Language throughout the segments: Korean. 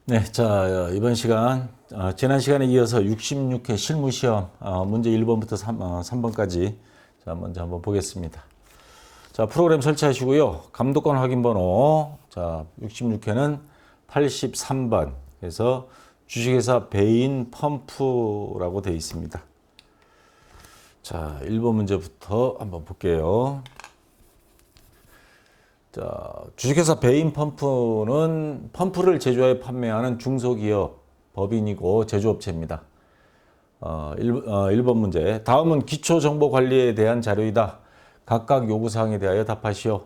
네, 자, 이번 시간, 지난 시간에 이어서 66회 실무시험, 문제 1번부터 3번까지, 자, 먼저 한번 보겠습니다. 자, 프로그램 설치하시고요. 감독관 확인 번호, 자, 66회는 83번. 그래서 주식회사 베인 펌프라고 되어 있습니다. 자, 1번 문제부터 한번 볼게요. 자, 주식회사 베인 펌프는 펌프를 제조해 판매하는 중소기업 법인이고 제조업체입니다. 1번 문제. 다음은 기초정보관리에 대한 자료이다. 각각 요구사항에 대하여 답하시오.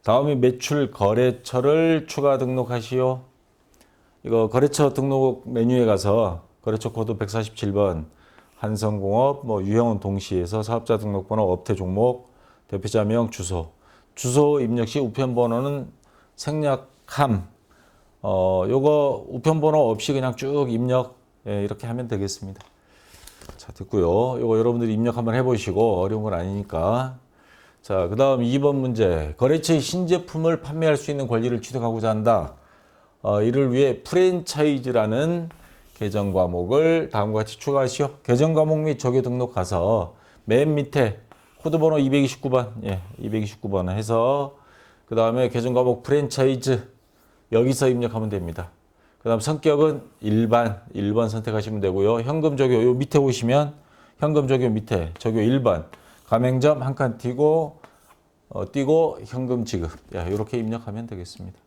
다음이 매출 거래처를 추가 등록하시오. 이거 거래처 등록 메뉴에 가서 거래처 코드 147번 한성공업, 유형은 동시에서 사업자 등록번호, 업태 종목, 대표자명, 주소 입력 시 우편번호는 생략함. 요거 우편번호 없이 그냥 쭉 입력, 이렇게 하면 되겠습니다. 자, 됐고요. 요거 여러분들이 입력 한번 해보시고 어려운 건 아니니까. 자, 그 다음 2번 문제. 거래처의 신제품을 판매할 수 있는 권리를 취득하고자 한다. 이를 위해 프랜차이즈라는 계정 과목을 다음과 같이 추가하시오. 계정 과목 및 조교 등록 가서 맨 밑에 코드번호 229번, 229번 해서 그 다음에 계정 과목 프랜차이즈 여기서 입력하면 됩니다. 그 다음 성격은 일반 1번 선택하시면 되고요. 현금 조교 요 밑에 오시면 현금 조교 밑에 조교 1번 가맹점 한 칸 띄고 현금 지급 이렇게 입력하면 되겠습니다.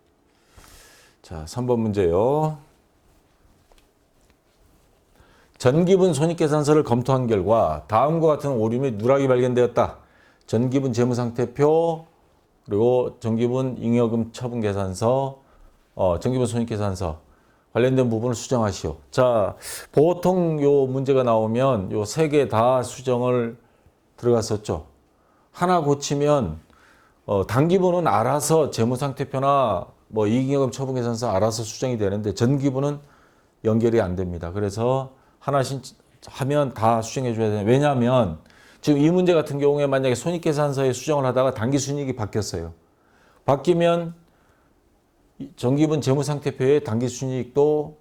자, 3번 문제요. 전기분 손익계산서를 검토한 결과 다음과 같은 오류 및 누락이 발견되었다. 전기분 재무상태표, 그리고 전기분 잉여금 처분계산서, 전기분 손익계산서 관련된 부분을 수정하시오. 자, 보통 요 문제가 나오면 요 세 개 다 수정을 들어갔었죠. 하나 고치면 단기분은 알아서 재무상태표나 이익잉여금 처분계산서 알아서 수정이 되는데 전기분은 연결이 안 됩니다. 그래서 하나씩 하면 다 수정해 줘야 돼요. 왜냐하면 지금 이 문제 같은 경우에 만약에 손익계산서에 수정을 하다가 당기순이익이 바뀌었어요. 바뀌면 전기분 재무상태표에 당기순이익도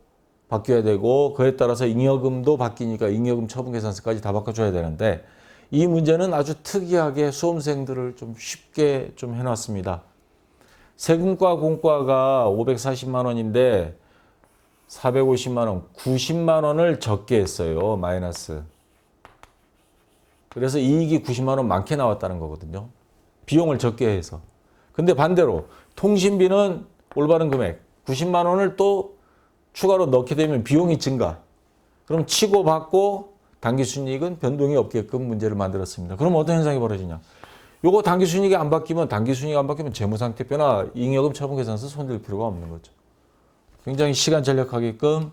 바뀌어야 되고 그에 따라서 잉여금도 바뀌니까 잉여금 처분계산서까지 다 바꿔줘야 되는데 이 문제는 아주 특이하게 수험생들을 좀 쉽게 좀 해놨습니다. 세금과 공과가 540만 원인데 450만 원, 90만 원을 적게 했어요. 마이너스. 그래서 이익이 90만 원 많게 나왔다는 거거든요. 비용을 적게 해서. 근데 반대로 통신비는 올바른 금액 90만 원을 또 추가로 넣게 되면 비용이 증가. 그럼 치고 받고 당기순이익은 변동이 없게끔 문제를 만들었습니다. 그럼 어떤 현상이 벌어지냐. 요거 당기순이익이 안 바뀌면 재무상태표나 잉여금 처분계산서 손댈 필요가 없는 거죠. 굉장히 시간 절약하게끔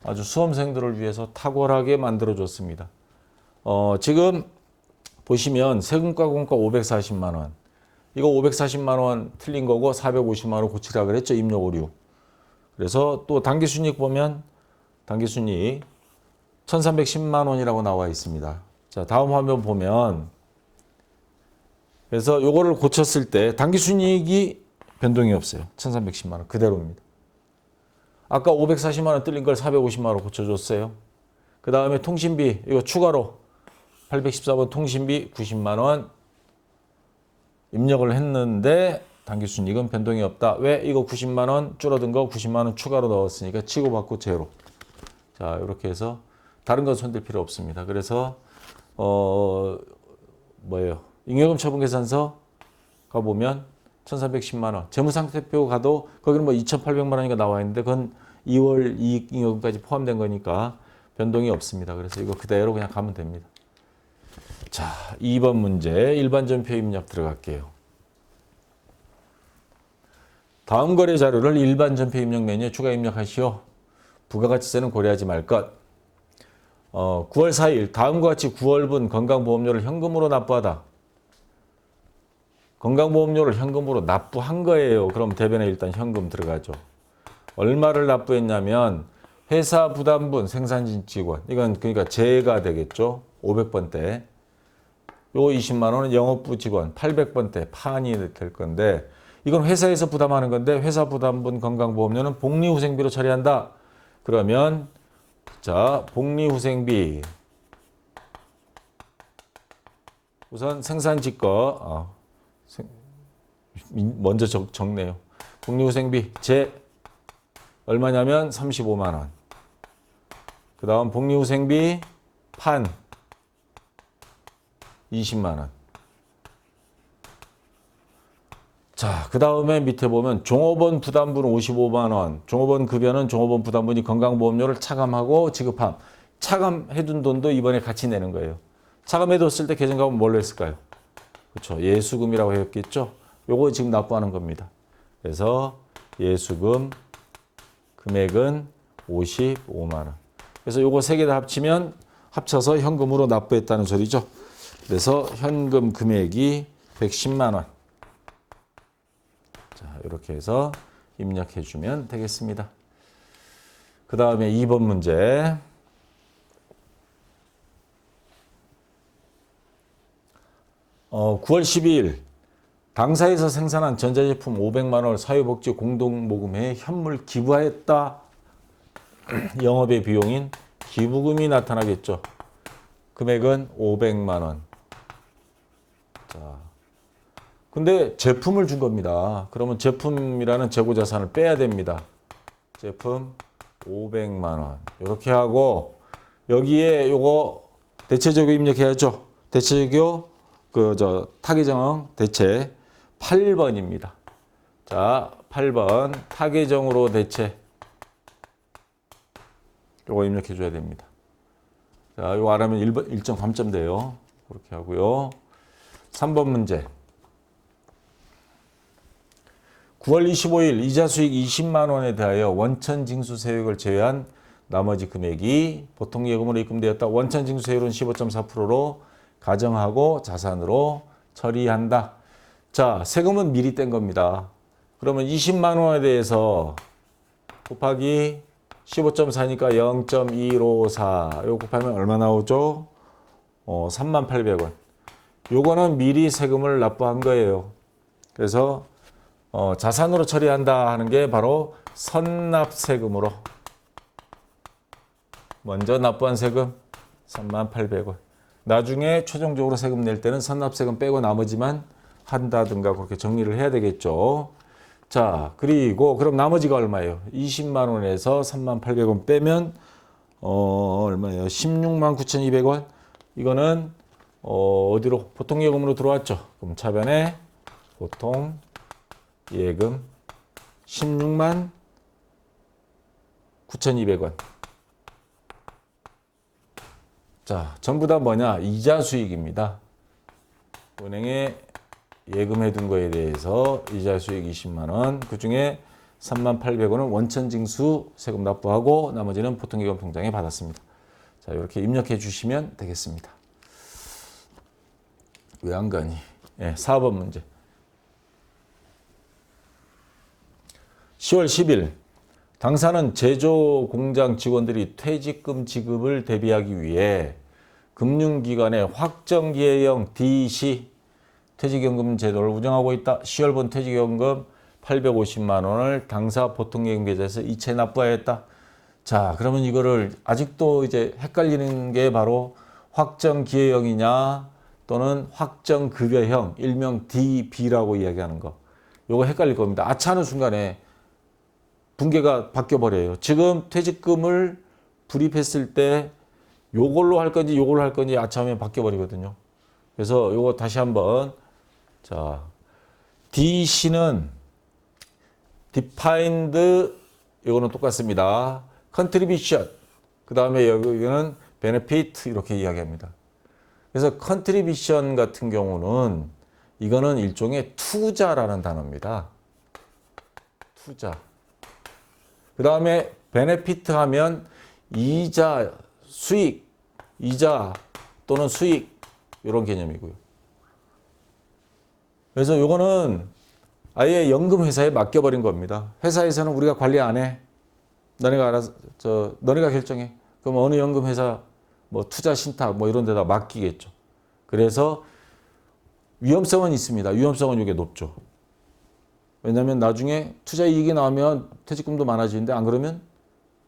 아주 수험생들을 위해서 탁월하게 만들어줬습니다. 지금 보시면 세금과 공과 540만 원. 이거 540만 원 틀린 거고 450만 원 고치라 그랬죠. 입력 오류. 그래서 또 당기순이익 보면 당기순이익 1310만 원이라고 나와 있습니다. 자, 다음 화면 보면 그래서 요거를 고쳤을 때 당기순이익이 변동이 없어요. 1310만 원 그대로입니다. 아까 540만 원 뜰린 걸 450만 원 고쳐줬어요. 그 다음에 통신비 이거 추가로 814번 통신비 90만 원 입력을 했는데 당기순이익은 변동이 없다. 왜? 이거 90만 원 줄어든 거 90만 원 추가로 넣었으니까 치고받고 제로. 자, 이렇게 해서 다른 건 손댈 필요 없습니다. 그래서 잉여금 처분계산서 가보면 1310만 원. 재무상태표 가도 거기는 2800만 원이가 나와 있는데 그건 2월 이익잉여금까지 포함된 거니까 변동이 없습니다. 그래서 이거 그대로 그냥 가면 됩니다. 자, 2번 문제 일반 전표 입력 들어갈게요. 다음 거래 자료를 일반 전표 입력 메뉴에 추가 입력하시오. 부가가치세는 고려하지 말 것. 9월 4일 다음과 같이 9월분 건강보험료를 현금으로 납부하다. 건강보험료를 현금으로 납부한 거예요. 그럼 대변에 일단 현금 들어가죠. 얼마를 납부했냐면 회사 부담분 생산진 직원 이건 그러니까 재가 되겠죠. 500번대. 요 20만 원은 영업부 직원 800번대 판이 될 건데 이건 회사에서 부담하는 건데 회사 부담분 건강보험료는 복리후생비로 처리한다. 그러면 자, 복리후생비 우선 생산지 거 먼저 적네요. 복리후생비 제 얼마냐면 35만 원. 그 다음 복리후생비 판 20만 원. 자, 그 다음에 밑에 보면 종업원 부담분 55만 원. 종업원 급여는 종업원 부담분이 건강보험료를 차감하고 지급함. 차감해둔 돈도 이번에 같이 내는 거예요. 차감해뒀을 때 계정가면 뭘로 했을까요? 그렇죠. 예수금이라고 했겠죠. 요거 지금 납부하는 겁니다. 그래서 예수금 금액은 55만 원. 그래서 요거 세 개 다 합치면 합쳐서 현금으로 납부했다는 소리죠. 그래서 현금 금액이 110만 원. 자, 이렇게 해서 입력해 주면 되겠습니다. 그 다음에 2번 문제. 어, 9월 12일 당사에서 생산한 전자제품 500만 원을 사회복지 공동모금회에 현물 기부하였다. 영업의 비용인 기부금이 나타나겠죠. 금액은 500만 원. 자, 근데 제품을 준 겁니다. 그러면 제품이라는 재고자산을 빼야 됩니다. 제품 500만 원. 이렇게 하고 여기에 요거 대체적으로 입력해야죠. 대체적으로 타계정 대체 8번입니다. 자, 8번 타계정으로 대체 요거 입력해 줘야 됩니다. 자, 요거 안 하면 1점 감점 돼요. 그렇게 하고요. 3번 문제. 9월 25일 이자 수익 20만 원에 대하여 원천 징수 세액을 제외한 나머지 금액이 보통 예금으로 입금되었다. 원천 징수 세율은 15.4%로 가정하고 자산으로 처리한다. 자, 세금은 미리 뗀 겁니다. 그러면 20만 원에 대해서 곱하기 15.4니까 0.154. 이거 곱하면 얼마 나오죠? 38,000원. 요거는 미리 세금을 납부한 거예요. 그래서 자산으로 처리한다 하는 게 바로 선납세금으로 먼저 납부한 세금 38,000원. 나중에 최종적으로 세금 낼 때는 선납세금 빼고 나머지만 한다든가 그렇게 정리를 해야 되겠죠. 자, 그리고 그럼 나머지가 얼마예요? 20만 원에서 38,000원 빼면 얼마예요? 169,200원. 이거는 어디로? 보통예금으로 들어왔죠. 그럼 차변에 보통 예금 169,200원. 자, 전부 다 뭐냐? 이자 수익입니다. 은행에 예금해 둔 거에 대해서 이자 수익 20만 원, 그 중에 38,000원은 원천징수 세금 납부하고 나머지는 보통예금 통장에 받았습니다. 자, 이렇게 입력해 주시면 되겠습니다. 왜 안 가니? 네, 4번 문제. 10월 10일 당사는 제조 공장 직원들이 퇴직금 지급을 대비하기 위해 금융기관의 확정기회형 DC 퇴직연금 제도를 운영하고 있다. 10월분 퇴직연금 850만 원을 당사 보통예금 계좌에서 이체 납부하였다. 자, 그러면 이거를 아직도 이제 헷갈리는 게 바로 확정기회형이냐 또는 확정급여형, 일명 DB라고 이야기하는 거. 요거 헷갈릴 겁니다. 아차하는 순간에 분계가 바뀌어버려요. 지금 퇴직금을 불입했을 때 요걸로 할 건지 요걸로 할 건지 아차하면 바뀌어버리거든요. 그래서 요거 다시 한번. 자, DC는 defined, 요거는 똑같습니다. contribution, 그 다음에 여기는 benefit 이렇게 이야기합니다. 그래서 contribution 같은 경우는 이거는 일종의 투자라는 단어입니다. 투자. 그 다음에 benefit 하면 이자, 수익, 이자 또는 수익 이런 개념이고요. 그래서 요거는 아예 연금회사에 맡겨버린 겁니다. 회사에서는 우리가 관리 안 해. 너네가 알아서, 너네가 결정해. 그럼 어느 연금회사, 뭐 투자 신탁 뭐 이런 데다 맡기겠죠. 그래서 위험성은 있습니다. 위험성은 이게 높죠. 왜냐하면 나중에 투자 이익이 나오면 퇴직금도 많아지는데 안 그러면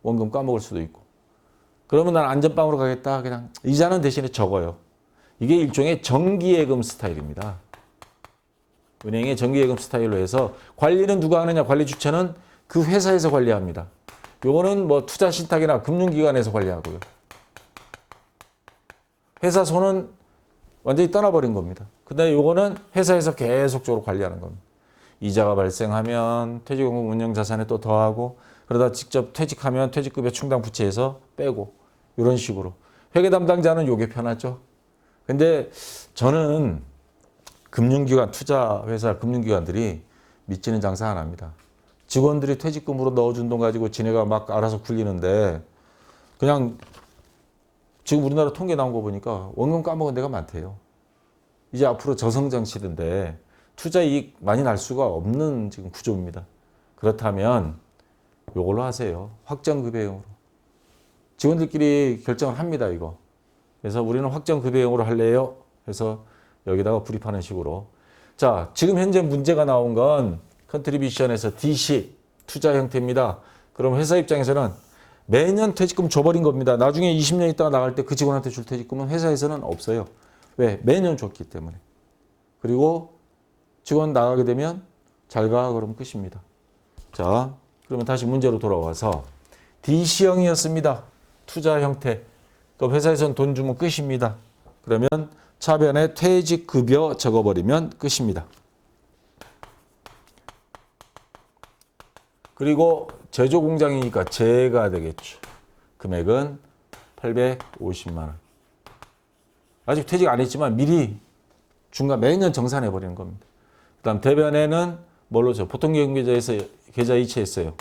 원금 까먹을 수도 있고. 그러면 난 안전빵으로 가겠다. 그냥 이자는 대신에 적어요. 이게 일종의 정기예금 스타일입니다. 은행의 정기예금 스타일로 해서 관리는 누가 하느냐? 관리 주체는 그 회사에서 관리합니다. 요거는 뭐 투자신탁이나 금융기관에서 관리하고요. 회사 손은 완전히 떠나버린 겁니다. 근데 요거는 회사에서 계속적으로 관리하는 겁니다. 이자가 발생하면 퇴직연금 운영자산에 또 더하고 그러다 직접 퇴직하면 퇴직급여 충당 부채에서 빼고 이런 식으로. 회계 담당자는 요게 편하죠. 근데 저는 금융기관, 투자회사 금융기관들이 믿지는 장사 안 합니다. 직원들이 퇴직금으로 넣어준 돈 가지고 지네가 막 알아서 굴리는데 그냥 지금 우리나라 통계 나온 거 보니까 원금 까먹은 데가 많대요. 이제 앞으로 저성장 시대인데 투자 이익 많이 날 수가 없는 지금 구조입니다. 그렇다면 요걸로 하세요. 확정급여형으로. 직원들끼리 결정을 합니다, 이거. 그래서 우리는 확정급여형으로 할래요? 해서 여기다가 불입하는 식으로. 자, 지금 현재 문제가 나온 건 컨트리뷰션에서 DC 투자 형태입니다. 그럼 회사 입장에서는 매년 퇴직금 줘버린 겁니다. 나중에 20년 있다가 나갈 때 그 직원한테 줄 퇴직금은 회사에서는 없어요. 왜? 매년 줬기 때문에. 그리고 직원 나가게 되면 잘 가 그러면 끝입니다. 자, 그러면 다시 문제로 돌아와서 DC형이었습니다. 투자 형태. 그럼 회사에서는 돈 주면 끝입니다. 그러면 차변에 퇴직급여 적어버리면 끝입니다. 그리고 제조공장이니까 재가 되겠죠. 금액은 850만 원. 아직 퇴직 안 했지만 미리 중간 매년 정산해버리는 겁니다. 그 다음 대변에는 뭘로 줘? 보통예금 계좌 이체했어요.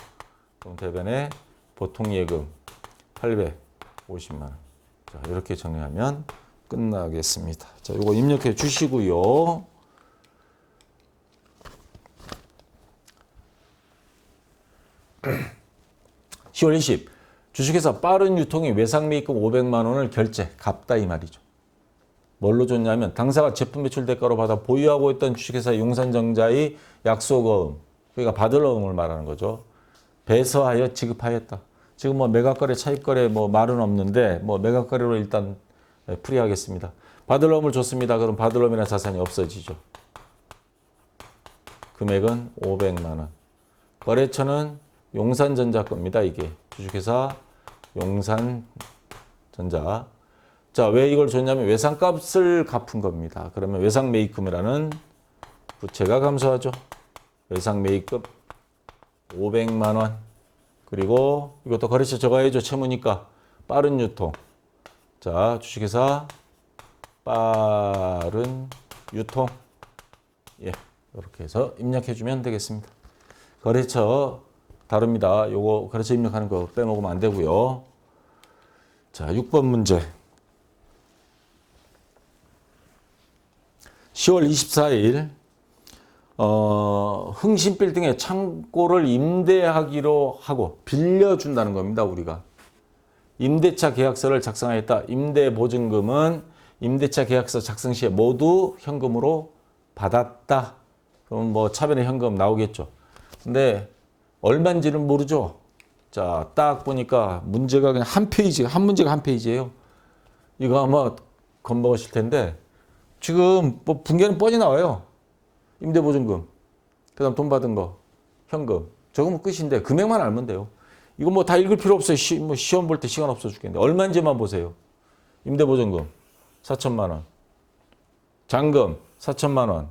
그럼 대변에 보통예금 850만 원. 자, 이렇게 정리하면 끝나겠습니다. 자, 이거 입력해 주시고요. (10월 20일) 주식회사 빠른 유통이 외상매입금 500만 원을 결제, 갚다 이 말이죠. 뭘로 줬냐면 당사가 제품 매출 대가로 받아 보유하고 있던 주식회사 용산전자의 약소거음, 그러니까 받을 어음을 말하는 거죠. 배서하여 지급하였다. 지금 뭐 매각거래, 차입거래 뭐 말은 없는데 뭐 매각거래로 일단 풀이하겠습니다. 받을 어음을 줬습니다. 그럼 받을 어음이라는 자산이 없어지죠. 금액은 500만 원. 거래처는 용산전자 겁니다. 이게 주식회사 용산전자. 자, 왜 이걸 줬냐면 외상값을 갚은 겁니다. 그러면 외상매입금이라는 부채가 감소하죠. 외상매입금 500만 원. 그리고 이것도 거래처 적어야죠. 채무니까 빠른 유통. 자, 주식회사 빠른 유통. 예, 이렇게 해서 입력해주면 되겠습니다. 거래처 다릅니다. 요거 거래처 입력하는 거 빼먹으면 안 되고요. 자, 6번 문제. 10월 24일 흥신빌딩에 창고를 임대하기로 하고 빌려준다는 겁니다. 우리가. 임대차 계약서를 작성하였다. 임대보증금은 임대차 계약서 작성 시에 모두 현금으로 받았다. 그럼 뭐 차변에 현금 나오겠죠. 근데 얼마인지는 모르죠. 자, 딱 보니까 문제가 그냥 한 페이지, 한 문제가 한 페이지예요. 이거 아마 겁먹으실 텐데 지금 뭐 분계는 뻔히 나와요. 임대보증금, 그 다음 돈 받은 거, 현금. 적으면 끝인데 금액만 알면 돼요. 이거 뭐 다 읽을 필요 없어요. 시험 볼 때 시간 없어 죽겠는데. 얼마인지만 보세요. 임대보증금 4천만 원, 잔금 4천만 원,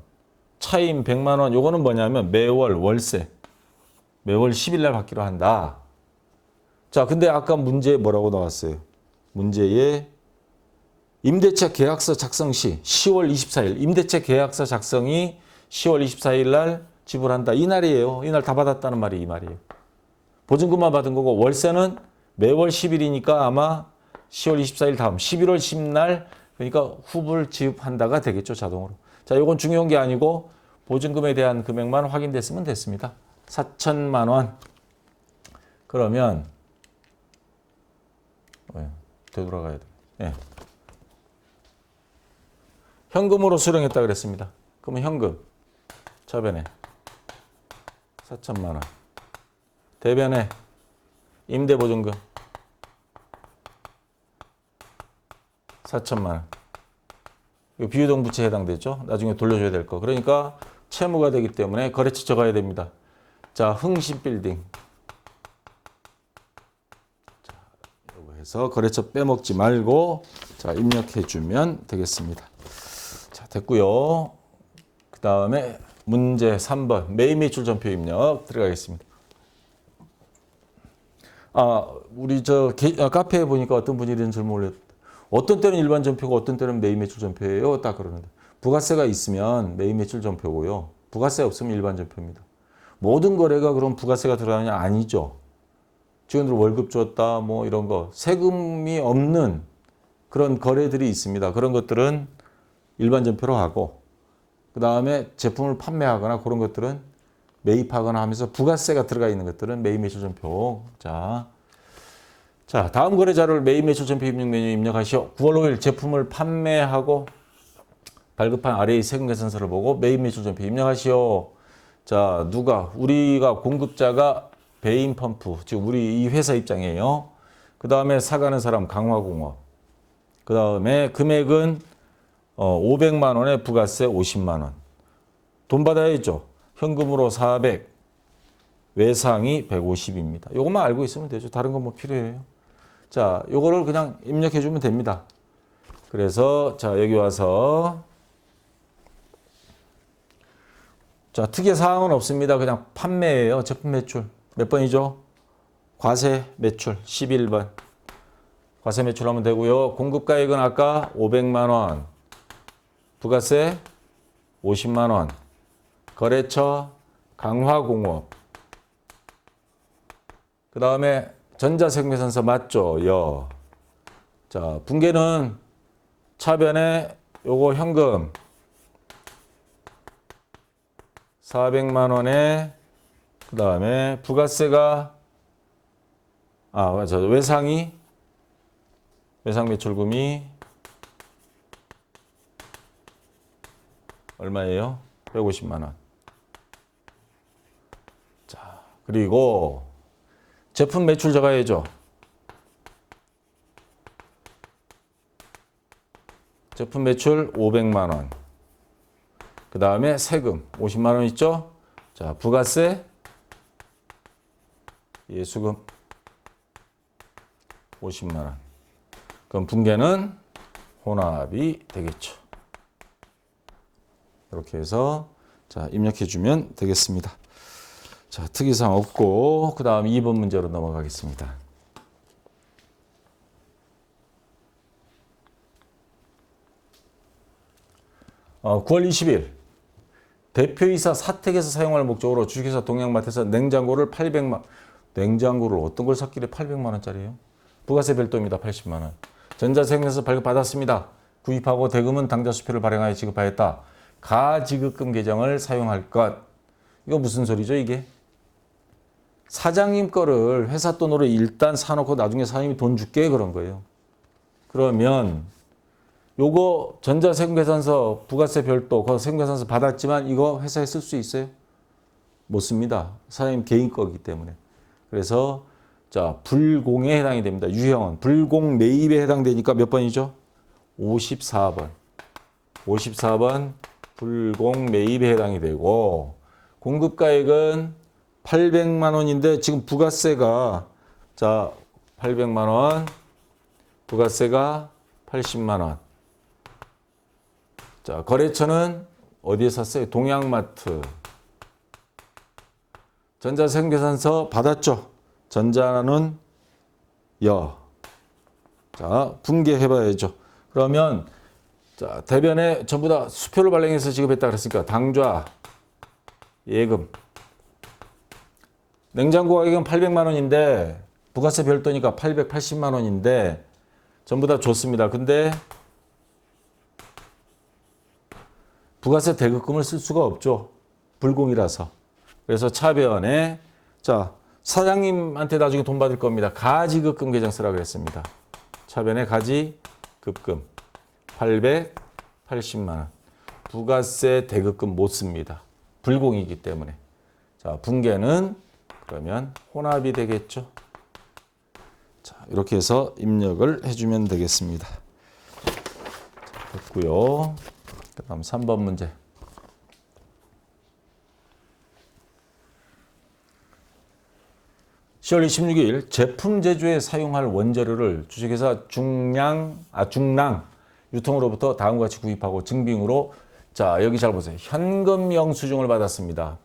차임 100만 원. 요거는 뭐냐면 매월 월세. 매월 10일 날 받기로 한다. 자, 근데 아까 문제에 뭐라고 나왔어요? 문제에 임대차 계약서 작성 시 10월 24일. 임대차 계약서 작성이 10월 24일 날 지불한다. 이 날이에요. 이날 다 받았다는 말이 이 말이에요. 보증금만 받은 거고 월세는 매월 10일이니까 아마 10월 24일 다음 11월 10날 그러니까 후불 지급한다가 되겠죠. 자동으로. 자, 이건 중요한 게 아니고 보증금에 대한 금액만 확인됐으면 됐습니다. 4천만 원. 그러면 되돌아가야 돼. 예. 현금으로 수령했다 그랬습니다. 그러면 현금 차변에 4천만 원. 대변에 임대보증금 4천만 원. 이거 비유동 부채에 해당되죠. 나중에 돌려줘야 될 거. 그러니까 채무가 되기 때문에 거래처 적어야 됩니다. 자, 흥신빌딩. 자, 이거 해서 거래처 빼먹지 말고 자, 입력해주면 되겠습니다. 자, 됐고요. 그 다음에 문제 3번 매입 매출 전표 입력 들어가겠습니다. 우리 카페에 보니까 어떤 분이 이런 질문을 올렸. 어떤 때는 일반 전표고 어떤 때는 매입 매출 전표예요. 딱 그러는데 부가세가 있으면 매입 매출 전표고요. 부가세 없으면 일반 전표입니다. 모든 거래가 그럼 부가세가 들어가느냐? 아니죠. 직원들 월급 줬다 뭐 이런 거 세금이 없는 그런 거래들이 있습니다. 그런 것들은 일반 전표로 하고 그 다음에 제품을 판매하거나 그런 것들은 매입하거나 하면서 부가세가 들어가 있는 것들은 매입 매출 전표. 자, 다음 거래 자료를 매입 매출 전표 입력 메뉴에 입력하시오. 9월 5일 제품을 판매하고 발급한 아래의 세금 계산서를 보고 매입 매출 전표 입력하시오. 자, 우리가 공급자가 베인 펌프, 즉 우리 이 회사 입장이에요. 그 다음에 사가는 사람 강화공업. 그 다음에 금액은 500만 원에 부가세 50만 원. 돈 받아야죠. 현금으로 400, 외상이 150입니다. 이것만 알고 있으면 되죠. 다른 건 뭐 필요해요. 자, 요거를 그냥 입력해 주면 됩니다. 그래서 자, 여기 와서 자, 특이의 사항은 없습니다. 그냥 판매예요. 제품 매출. 몇 번이죠? 과세 매출 11번. 과세 매출하면 되고요. 공급가액은 아까 500만 원. 부가세 50만 원. 거래처 강화공업. 그 다음에 전자세금계산서 맞죠? 자, 분계는 차변에 요거 현금 400만 원에 그 다음에 부가세가 외상 매출금이 얼마예요? 150만 원. 자, 그리고 제품 매출 적어야죠. 제품 매출 500만 원. 그 다음에 세금 50만 원 있죠? 자, 부가세 예수금 50만 원. 그럼 분계는 혼합이 되겠죠. 이렇게 해서 자, 입력해 주면 되겠습니다. 자, 특이사항 없고 그 다음 2번 문제로 넘어가겠습니다. 어, 9월 20일 대표이사 사택에서 사용할 목적으로 주식회사 동양마트에서 냉장고를 냉장고를 어떤 걸 샀길래 800만 원짜리예요? 부가세 별도입니다. 80만 원. 전자세금에서 발급받았습니다. 구입하고 대금은 당좌 수표를 발행하여 지급하였다. 가지급금 계정을 사용할 것. 이거 무슨 소리죠, 이게? 사장님 거를 회사 돈으로 일단 사놓고 나중에 사장님이 돈 줄게 그런 거예요. 그러면 요거 전자세금계산서 부가세 별도 그 세금계산서 받았지만 이거 회사에 쓸 수 있어요? 못 씁니다. 사장님 개인 거기 때문에. 그래서 자, 불공에 해당이 됩니다. 유형은 불공 매입에 해당되니까 몇 번이죠? 54번. 54번 불공 매입에 해당이 되고 공급가액은 800만 원인데 지금 부가세가 자, 800만 원. 부가세가 80만 원. 자, 거래처는 어디에 샀어요? 동양마트. 전자세금계산서 받았죠? 전자는 자, 분계해봐야죠. 그러면 자, 대변에 전부 다 수표를 발행해서 지급했다 그랬으니까 당좌, 예금. 냉장고 가격은 800만 원인데 부가세 별도니까 880만 원인데 전부 다 줬습니다. 근데 부가세 대급금을 쓸 수가 없죠. 불공이라서. 그래서 차변에 자, 사장님한테 나중에 돈 받을 겁니다. 가지급금 계정 쓰라고 그랬습니다. 차변에 가지급금 880만 원. 부가세 대급금 못 씁니다. 불공이기 때문에. 자, 붕괴는 그러면 혼합이 되겠죠. 자, 이렇게 해서 입력을 해주면 되겠습니다. 자, 됐고요. 그 다음 3번 문제. (10월 26일) 제품 제조에 사용할 원재료를 주식회사 중랑 유통으로부터 다음과 같이 구입하고 증빙으로, 자, 여기 잘 보세요. 현금 영수증을 받았습니다.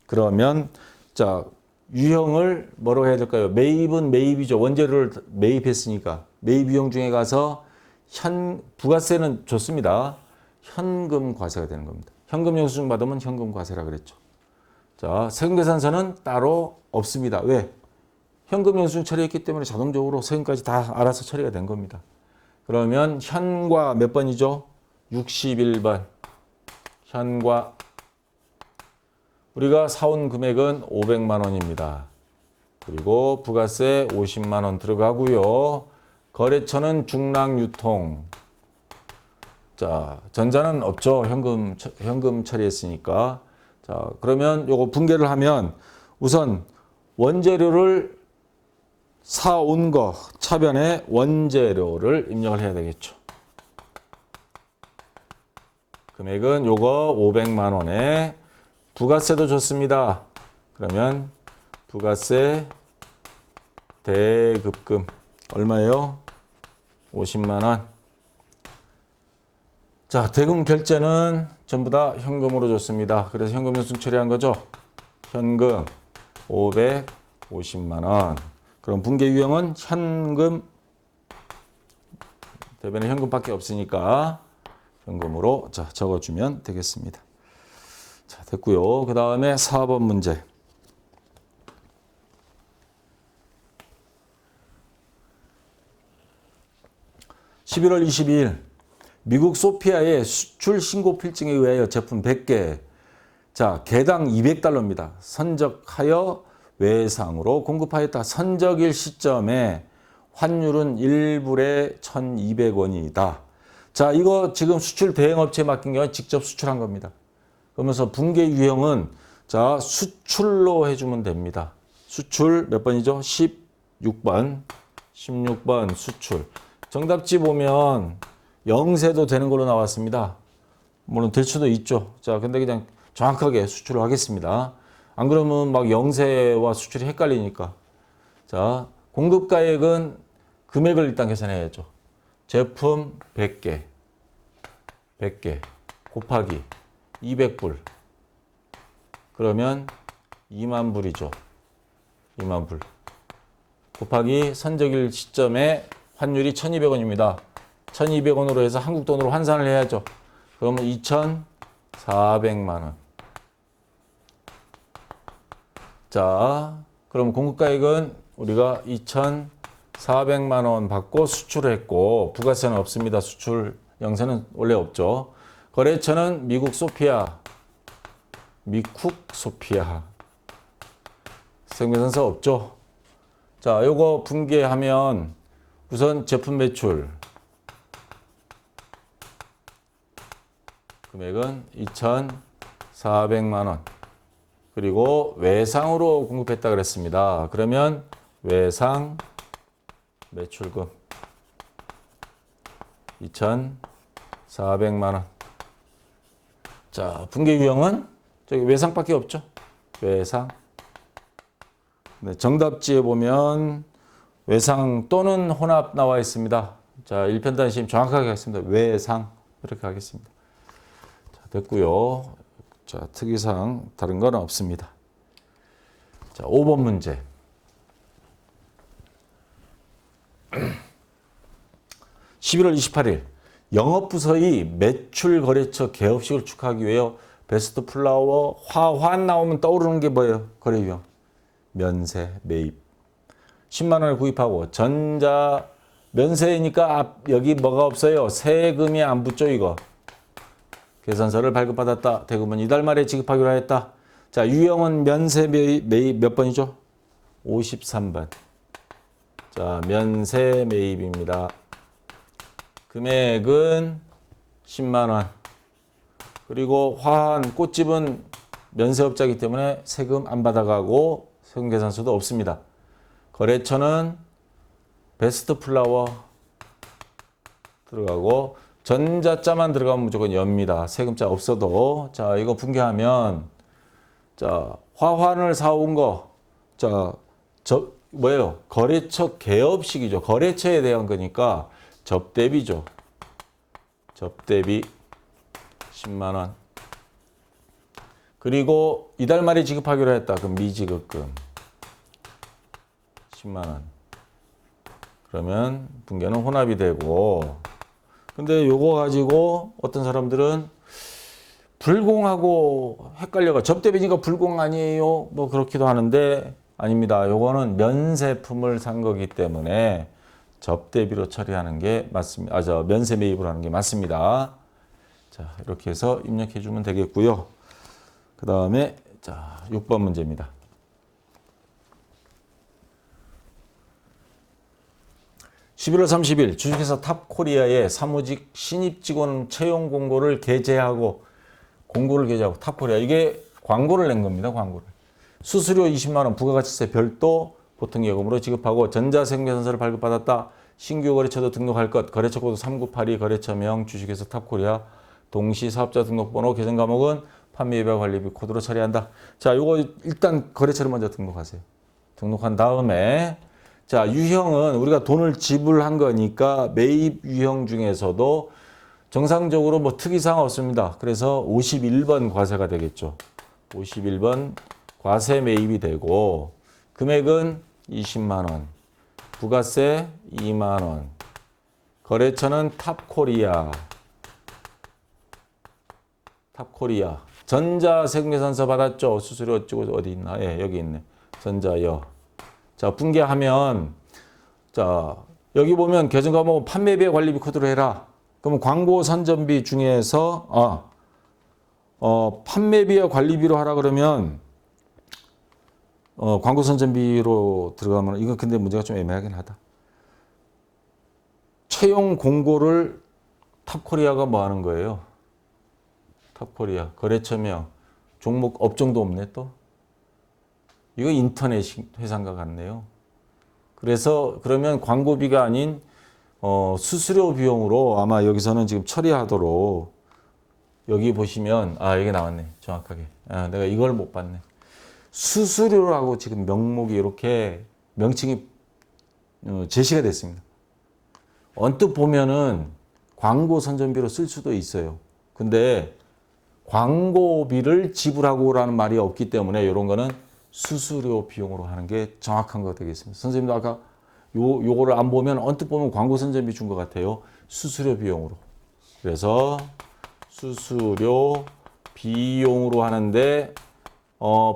그러면 자, 유형을 뭐라고 해야 될까요? 매입은 매입이죠. 원재료를 매입했으니까 매입 유형 중에 가서 부가세는 좋습니다. 현금 과세가 되는 겁니다. 현금 영수증 받으면 현금 과세라 그랬죠. 자, 세금계산서는 따로 없습니다. 왜? 현금 영수증 처리했기 때문에 자동적으로 세금까지 다 알아서 처리가 된 겁니다. 그러면 현과 몇 번이죠? 61번. 현과 우리가 사온 금액은 500만 원입니다. 그리고 부가세 50만 원 들어가고요. 거래처는 중랑유통. 자, 전자는 없죠. 현금 처리했으니까. 자, 그러면 요거 분개를 하면 우선 원재료를 사온 거 차변에 원재료를 입력을 해야 되겠죠. 금액은 요거 500만 원에 부가세도 좋습니다. 그러면 부가세 대급금 얼마예요? 50만 원. 자, 대금 결제는 전부 다 현금으로 줬습니다. 그래서 현금 영수증 처리한 거죠. 현금 550만 원. 그럼 분계 유형은 현금, 대변에 현금밖에 없으니까 현금으로 자, 적어주면 되겠습니다. 자, 됐고요. 그 다음에 4번 문제. (11월 22일) 미국 소피아의 수출 신고 필증에 의하여 제품 100개, 자, 개당 $200입니다. 선적하여 외상으로 공급하였다. 선적일 시점에 환율은 1불에 1,200원이다. 자, 이거 지금 수출 대행업체에 맡긴 게 아니라 직접 수출한 겁니다. 그러면서 분계 유형은 자, 수출로 해주면 됩니다. 수출 몇 번이죠? 16번. 16번 수출. 정답지 보면 영세도 되는 걸로 나왔습니다. 물론 될 수도 있죠. 자, 근데 그냥 정확하게 수출을 하겠습니다. 안 그러면 막 영세와 수출이 헷갈리니까. 자, 공급가액은 금액을 일단 계산해야죠. 제품 100개 곱하기 200불. 그러면 2만 불이죠. 2만 불. 곱하기 선적일 시점에 환율이 1,200원입니다. 1,200원으로 해서 한국 돈으로 환산을 해야죠. 그러면 2,400만 원. 자, 그럼 공급가액은 우리가 2,400만 원 받고 수출을 했고 부가세는 없습니다. 수출 영세는 원래 없죠. 거래처는 미국 소피아. 세금계산서 없죠. 자, 요거 분개하면 우선 제품 매출 금액은 2,400만 원. 그리고 외상으로 공급했다 그랬습니다. 그러면 외상 매출금 2,400만 원. 자, 분계 유형은 저기 외상밖에 없죠. 외상. 네, 정답지에 보면 외상 또는 혼합 나와 있습니다. 자, 1편 시험 정확하게 하겠습니다. 외상 이렇게 하겠습니다. 자, 됐고요. 자, 특이사항 다른 건 없습니다. 자, 5번 문제. 11월 28일 영업부서의 매출 거래처 개업식을 축하하기 위하여 베스트 플라워 화환 나오면 떠오르는 게 뭐예요? 거래 유형. 면세, 매입. 10만 원을 구입하고 전자 면세이니까 여기 뭐가 없어요? 세금이 안 붙죠, 이거. 계산서를 발급받았다. 대금은 이달 말에 지급하기로 하였다. 자, 유형은 면세 매입 몇 번이죠? 53번. 자, 면세 매입입니다. 금액은 10만 원. 그리고 화한 꽃집은 면세업자이기 때문에 세금 안 받아가고 세금 계산서도 없습니다. 거래처는 베스트 플라워 들어가고 전자자만 들어가면 무조건 엽니다. 세금자 없어도. 자, 이거 분개하면 자, 화환을 사온 거. 자, 뭐예요? 거래처 개업식이죠. 거래처에 대한 거니까 접대비죠. 접대비 10만 원. 그리고 이달 말에 지급하기로 했다. 그럼 미지급금 10만 원. 그러면 분개는 혼합이 되고. 근데 요거 가지고 어떤 사람들은 불공하고 헷갈려가 접대비니까 불공 아니에요? 뭐 그렇기도 하는데 아닙니다. 요거는 면세품을 산 거기 때문에 접대비로 처리하는 게 맞습니다. 면세 매입을 하는 게 맞습니다. 자, 이렇게 해서 입력해 주면 되겠고요. 그 다음에 자, 6번 문제입니다. 11월 30일 주식회사 탑코리아의 사무직 신입 직원 채용 공고를 게재하고 탑코리아 이게 광고를 낸 겁니다. 광고를. 수수료 20만 원 부가가치세 별도 보통예금으로 지급하고 전자세금계산서를 발급받았다. 신규 거래처도 등록할 것. 거래처 코드 3982 거래처명 주식회사 탑코리아 동시 사업자 등록번호 계정 과목은 판매예비와 관리비 코드로 처리한다. 자, 요거 일단 거래처를 먼저 등록하세요. 등록한 다음에 자, 유형은 우리가 돈을 지불한 거니까 매입 유형 중에서도 정상적으로 뭐 특이사항 없습니다. 그래서 51번 과세가 되겠죠. 51번 과세 매입이 되고 금액은 20만 원, 부가세 2만 원, 거래처는 탑코리아, 전자세금계산서 받았죠. 수수료 어쩌고 어디 있나? 예, 여기 있네. 전자여. 자, 분개하면 자, 여기 보면 계정 과목 판매비와 관리비 코드로 해라. 그러면 광고 선전비 중에서 판매비와 관리비로 하라 그러면 광고 선전비로 들어가면 이거 근데 문제가 좀 애매하긴 하다. 채용 공고를 탑코리아가 뭐 하는 거예요? 탑코리아 거래처명 종목 업종도 없네 또. 이거 인터넷 회사인가 같네요. 그래서 그러면 광고비가 아닌 수수료 비용으로 아마 여기서는 지금 처리하도록 여기 보시면 이게 나왔네. 정확하게. 내가 이걸 못 봤네. 수수료라고 지금 명목이 이렇게 명칭이 제시가 됐습니다. 언뜻 보면은 광고 선전비로 쓸 수도 있어요. 근데 광고비를 지불하고라는 말이 없기 때문에 이런 거는 수수료 비용으로 하는 게 정확한 거 되겠습니다. 선생님도 아까 요거를 안 보면 언뜻 보면 광고 선전비 준 것 같아요. 수수료 비용으로. 그래서 수수료 비용으로 하는데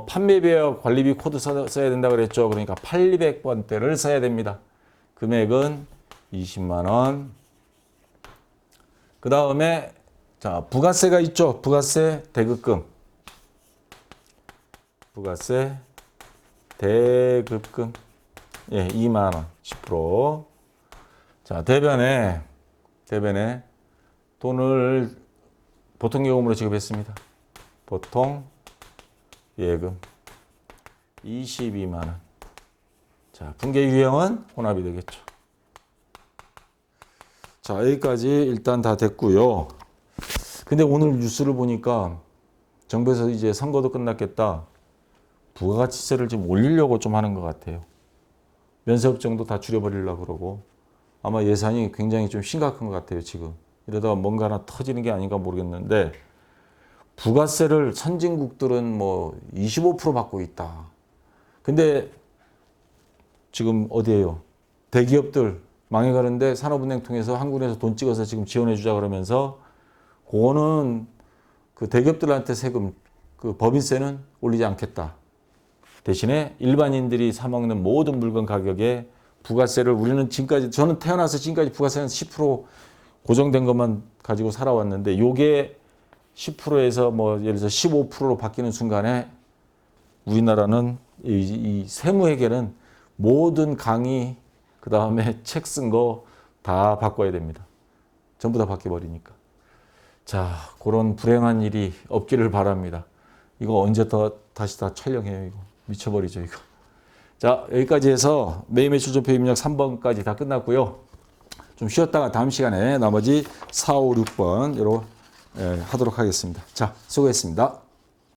판매비와 관리비 코드 써야 된다 그랬죠. 그러니까 800번대를 써야 됩니다. 금액은 20만 원. 그 다음에 자, 부가세가 있죠. 부가세 대급금. 부가세 대급금. 예, 2만 원. 10%. 자, 대변에 돈을 보통 예금으로 지급했습니다. 보통 예금 22만 원. 자, 분개 유형은 혼합이 되겠죠. 자, 여기까지 일단 다 됐고요. 근데 오늘 뉴스를 보니까 정부에서 이제 선거도 끝났겠다. 부가가치세를 좀 올리려고 좀 하는 것 같아요. 면세업종도 다 줄여버리려고 그러고 아마 예산이 굉장히 좀 심각한 것 같아요, 지금. 이러다가 뭔가 하나 터지는 게 아닌가 모르겠는데 부가세를 선진국들은 뭐 25% 받고 있다. 근데 지금 어디예요? 대기업들 망해가는데 산업은행 통해서 한국에서 돈 찍어서 지금 지원해 주자 그러면서 그거는 그 대기업들한테 세금, 그 법인세는 올리지 않겠다. 대신에 일반인들이 사 먹는 모든 물건 가격에 부가세를 우리는 지금까지 저는 태어나서 지금까지 부가세는 10% 고정된 것만 가지고 살아왔는데 요게 10%에서 뭐 예를 들어서 15%로 바뀌는 순간에 우리나라는 이 세무회계는 모든 강의 그 다음에 책 쓴 거 다 바꿔야 됩니다. 전부 다 바뀌어버리니까. 자, 그런 불행한 일이 없기를 바랍니다. 이거 언제 다시 다 촬영해요, 이거. 미쳐버리죠, 이거. 자, 여기까지 해서 매일 매출 전표 입력 3번까지 다 끝났고요. 좀 쉬었다가 다음 시간에 나머지 4, 5, 6번 하도록 하겠습니다. 자, 수고했습니다.